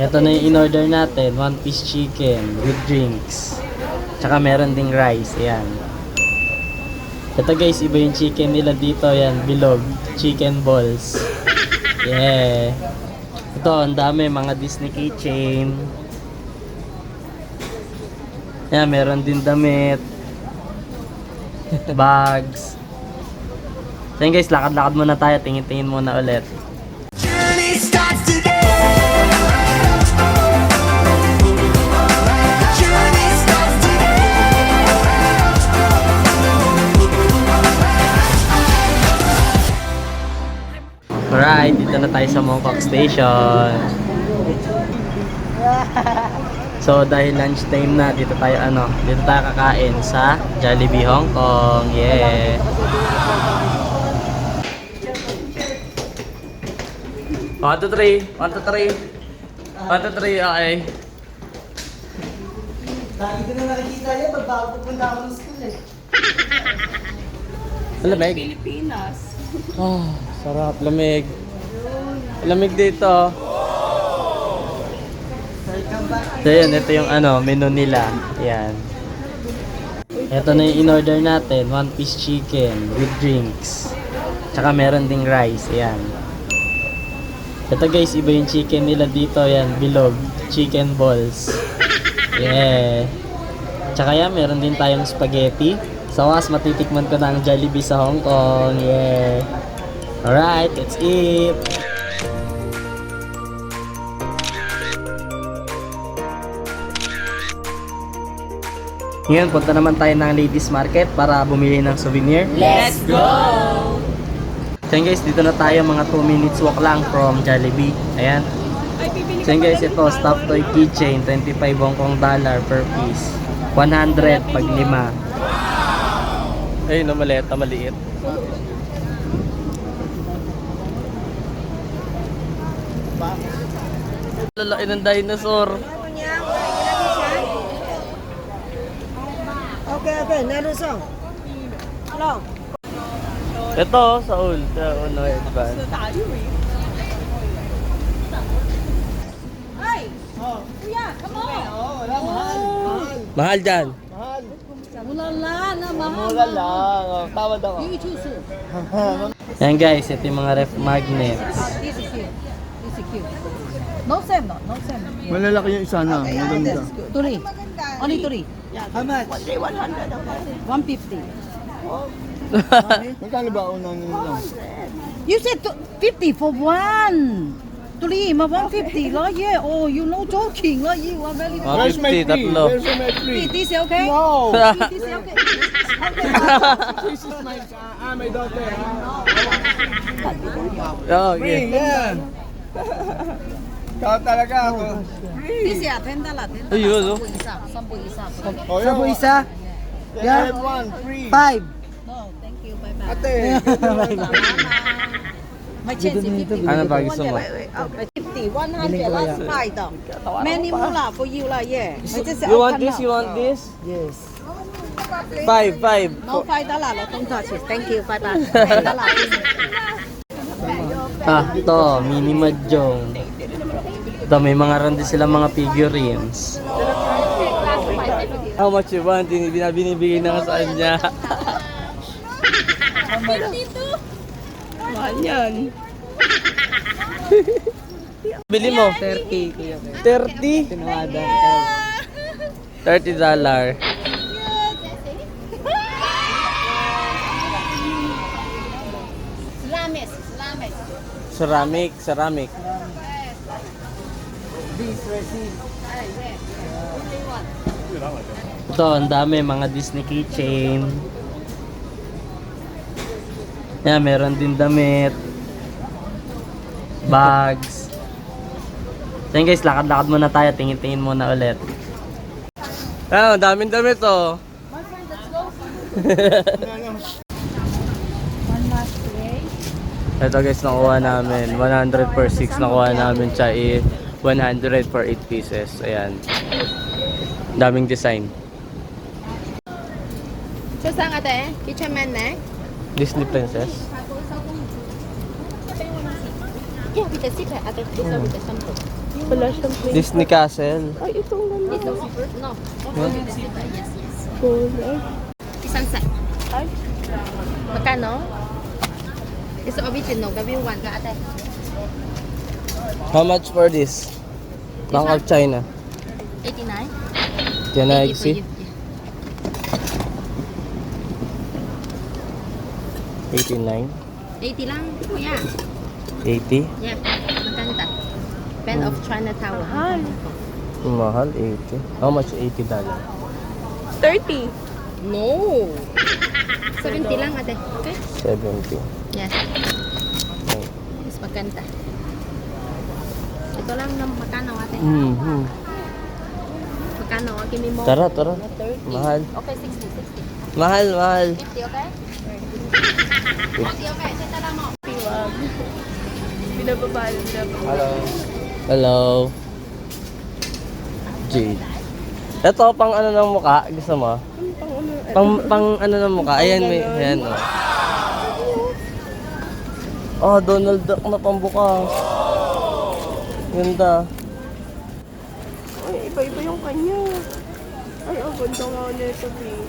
Ito na yung in-order natin, 1-piece chicken with drinks. Tsaka meron ding rice, ayan. Ito guys, iba yung chicken nila dito, ayan, bilog, chicken balls. Yeah. Ito, ang dami, mga Disney keychain. Ayan, meron din damit. Bags. So yun guys, lakad-lakad muna tayo, tingin-tingin muna ulit. Alright, dito na tayo sa Mongkok Station. So dahil lunch time na, dito tayo kakain sa Jollibee Hong Kong. Yeah. One, two, three. 1, 2, 3. 1, 2, 3, okay. Lagi ko na nakikita yan, magbago pupunta ako ng school eh. Lamig? Pilipinas. Oh, sarap. Lamig. Lamig dito. So yun, ito yung menu nila. Yan. Ito na yung in-order natin, 1-piece chicken with drinks. Tsaka meron ding rice. Yan. Ito guys, iba yung chicken nila dito. Yan, bilog, chicken balls. Yeah. Tsaka yan, meron din tayong spaghetti. Sa wakas, matitikman ko na ang Jollibee sa Hong Kong. Yeah. Alright, let's eat. Ngayon, punta naman tayo ng ladies market para bumili ng souvenir. Let's go! So yun guys, dito na tayo, mga 2 minutes walk lang from Jollibee. Ayan. So yun guys, ito, stuffed toy keychain, 25 Hong Kong dollar per piece. 100 pag 5. Ayun, maleta, maliit. Lalaki ng dinosaur. Okay, narusong. Hello. Ito, sa old, sa uno headband. Ay! Kuya, come on! Wala, mahal. Mahal dyan. Mahal. Ulala na mahal. Wala lang. Tawad ako. Yan guys, ito yung mga ref magnets. This is cute. This is cute. No same, no same. Malalaki yung isa na. Maganda. Turi. Only turi. How much? 150. Magkano ba unang nila? You said 50 for one. Turi, ma 150 la yeah. Oh, you no joking la. You are very. Where's my 150, free? tatlo. Where's my free? This is okay? No. This is okay. This is my daughter. Oh, Free, okay. yeah. Ikaw talaga ako. This is 10 달러. 10 달러. Ayun, oh. 3부 이상. Oh, Sabu yun. isa, Can I Yeah. have one free? 5. No, thank you. Bye bye. Ate. My chance is 50. Ano ba gusto mo? 50, 100, last fight. Many more for you lah, yeah. You want this? You want this? Yes. 5. No $5 lah, don't touch it. Thank you, bye bye. $5. Ah, to, mini mahjong. Ito, may mga randi sila mga figurines. How much you want? Binibigay na nga sa kanya. Mahal yan. Bili mo? 30, kuya. 30? Tinawada. $30. Ceramic. Ito, ang dami, mga Disney keychain. Yan, meron din damit. Bags. So yun guys, lakad-lakad muna tayo, tingin-tingin muna ulit. Ah, ang daming damit oh. Ito guys, nakuha namin 100 per 6, nakuha namin siya 100 for 8 pieces. Ayan, daming design. 세상 아대 기차맨네. Disney princess. Yeah, with the secret, I think this with the sample. Wala siyang play. Disney Castle. Ay, itong ganda. Ito, no. Huh? Yes, yes. Gold. Ay. Isang set. Ay. Magkano? It's original. Gawin 1 ka ate. How much for this? Bangkok, China. 89? Can I 80 for see? you. 89. 80 lang. Kuya. 80. Yeah. Maganda. Pen of Chinatown. Mahal. Mahal, 80. How much? $80. 30. No. 70 lang ate. Okay? 70. Yes. Okay. Mas maganda. Ito lang ng magkano ate. Mhm. Magkano? Give me more. Tara, tara. 30. Mahal. Okay, 60. Mahal, mahal. 50, okay? 50, okay. Senta lang mo. Piwag. Binababalo. Hello. Hello. Jade. Ito, pang ano ng mukha. Gusto mo? Pang ano ng mukha. Ayan, may, ayan, oh. Oh, Donald Duck na pambukas. Ganda. Ay, iba-iba yung kanya. Ay, ang ganda nga nito, Brie.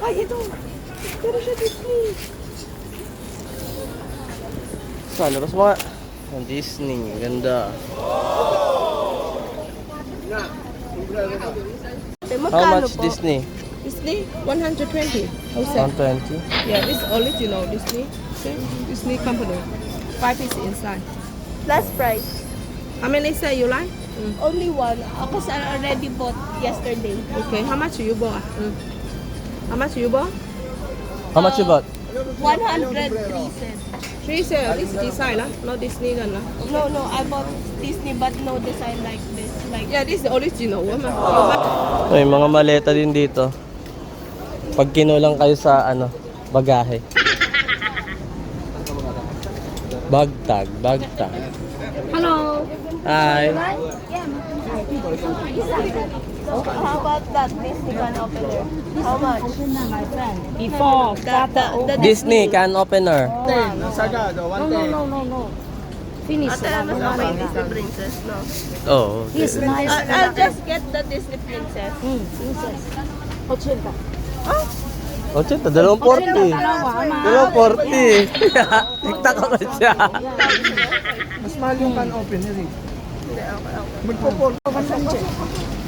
Ay, ito. Pero siya Disney. Saan? Labas mo nga. Ang Disney. Ganda. Eh, How magkano much po? Disney? Disney? 120. How set? 120. Yeah, this original Disney. Okay. Disney company. 5 is inside. Last price. How many set you like? Only one. Ako sa already bought yesterday. Okay, how much you bought? How much you bought? How much you bought? 103 cents. 3 set. This design lah, no Disney kan lah. No, I bought Disney but no design like this. Like Yeah, this is the original one. May mga maleta din dito. Pag kinulang kayo sa ano, bagahe. Bagtag, bagtag. hello. Hi. How about that Disney can opener? How much? Before, Disney can opener. no. Finish. Disney princess, no. Oh. This nice. I'll just get the Disney princess. Princess. 80. 80, 240. 240. Tiktak ako siya. Mas mahal yung can opener eh.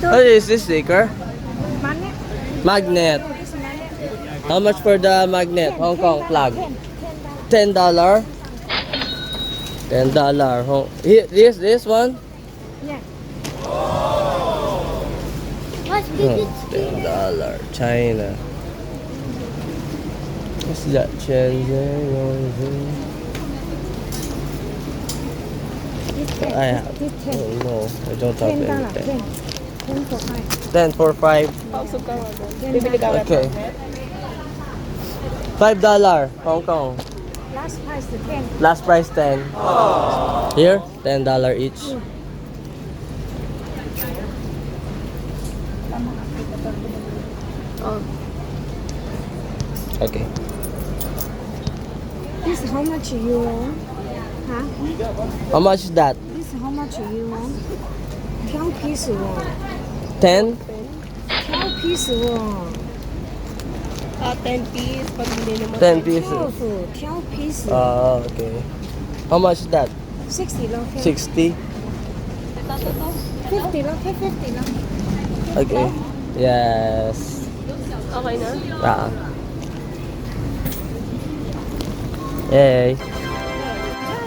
What is this sticker? Magnet. How much for the magnet? Hong Kong flag. $10. $10. This one? Yeah. $10. China. What's that? I have. Oh, no, I don't have anything. 10 for 5. Bibili ka Okay. $5 Hong Kong. Last price the 10. Last price 10. Here, $10 each. Okay. This how much you want? How much is that? This how much you want? 12 piece want. 10? 12 piece want. 10 piece. Pag hindi naman 10 pieces. 12 piece. Okay. How much is that? 60 lang. 60? 50 lang. 50 lang. Okay. Yes. Okay na? Ah. Yay. Yan,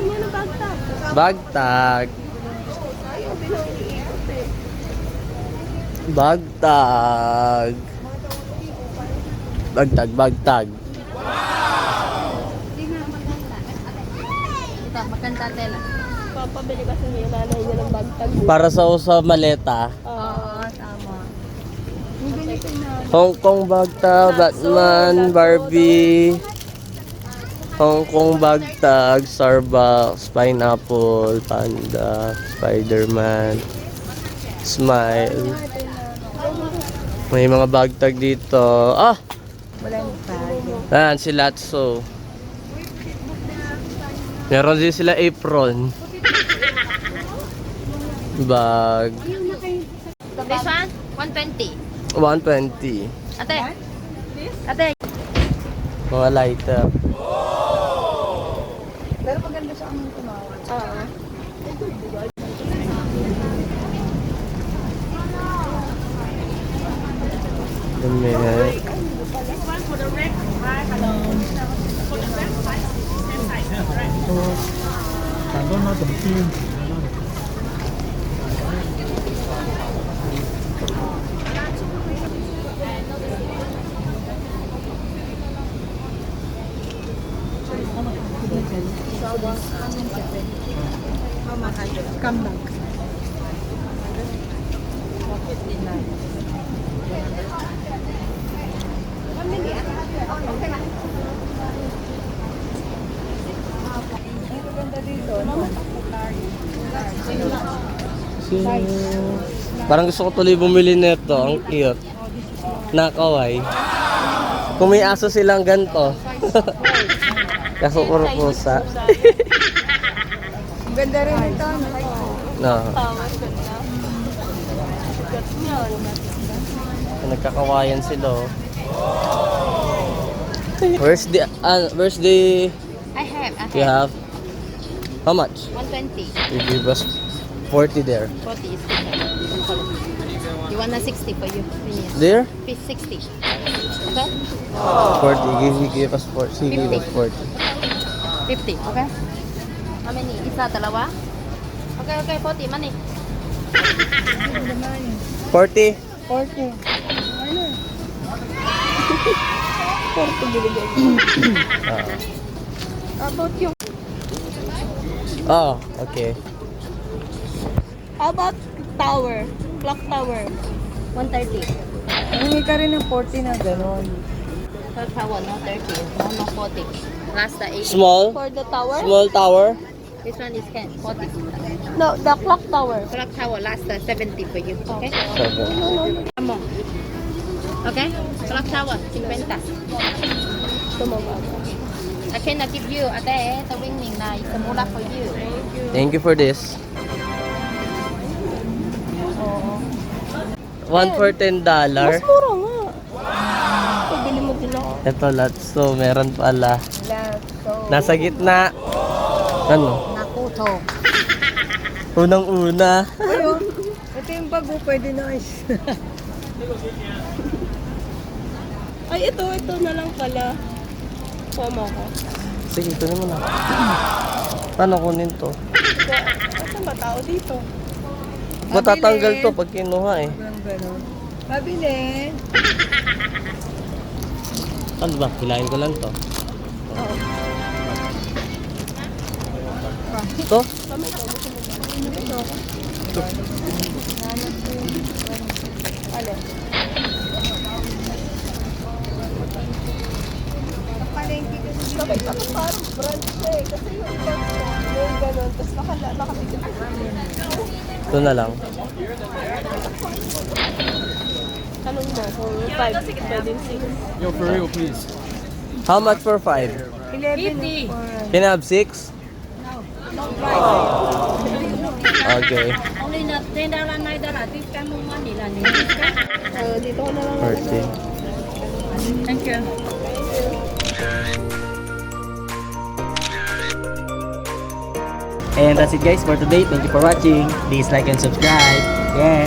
yan ang bagtag. Bagtag. Ayaw, pinang-iikot eh. Bagtag. Bagtag, bagtag. Ito, maganda tela. Papabili kasi yung nanay niya ng bagtag. Para sa maleta. Oo, tama. Hong Kong bagtag, Batman, Barbie. Hong Kong bagtag, Starbucks, Pineapple, Panda, Spider-Man, Smile. May mga bagtag dito. Ah! Ayan, si Latso. Meron din sila apron. Bag. This one, 120. 120. Ate. Ate. Mga lighter. Pero maganda siya ang tumawag. Oo. Dumi. Come back. Parang gusto ko tuloy bumili nito. Ang cute. Nakaway. Kung may aso silang ganito. Kaso puro pusa. Ang ganda rin ito. No. Nagkakawayan sila. Oh. Where's the I have. you have? How much? 120. You give us 40 there. 40 is you want a 60 for you? There? 60. Okay? 40. Give us 40. She give us 40. 50. Okay? How many? Isa, dalawa? Okay, 40. Money. 40? 40. About yung... Oh, okay. How about tower? Clock tower. 130. Hindi ka rin ng 40 na gano'n. Per power, no 30. No 40. Last the 80. Small? For the tower? Small tower? This one is 10. 40. No, the clock tower. Clock tower, last the 70 for you. Okay? 7. Come on. Okay? Clock tower, 50. I cannot give you. Ate, the winning na. It's a mula for you. Thank you for this. 1 for $10. Mas mura nga. Pabili mo din ako. Ito so meron pala. Nasa gitna. Ano? Nakuto. Unang-una. Ayun. Ito yung bago, pwede na ice. Ay, ito na lang pala. Sama ko. Sige, ito naman ako. Paano kunin to? Saan ba tao dito? Matatanggal to pag kinuha eh. Gano'n. Pabili. Ano ba? Hilahin ko lang to. Ito? Alin? Bakit ako parang branch siya eh. Kasi yung branch ko, may ganun. Tapos nakabigit ko. Ito na lang. Tanong mo, kung 5, pwedeng 6. Yo, for real, please. How much for 5? 11. Can I have 6? Okay. Only na $10 na dala. This time mo money lang. Dito ko na lang. 40. Thank you. And that's it guys for today. Thank you for watching. Please like and subscribe. Yeah.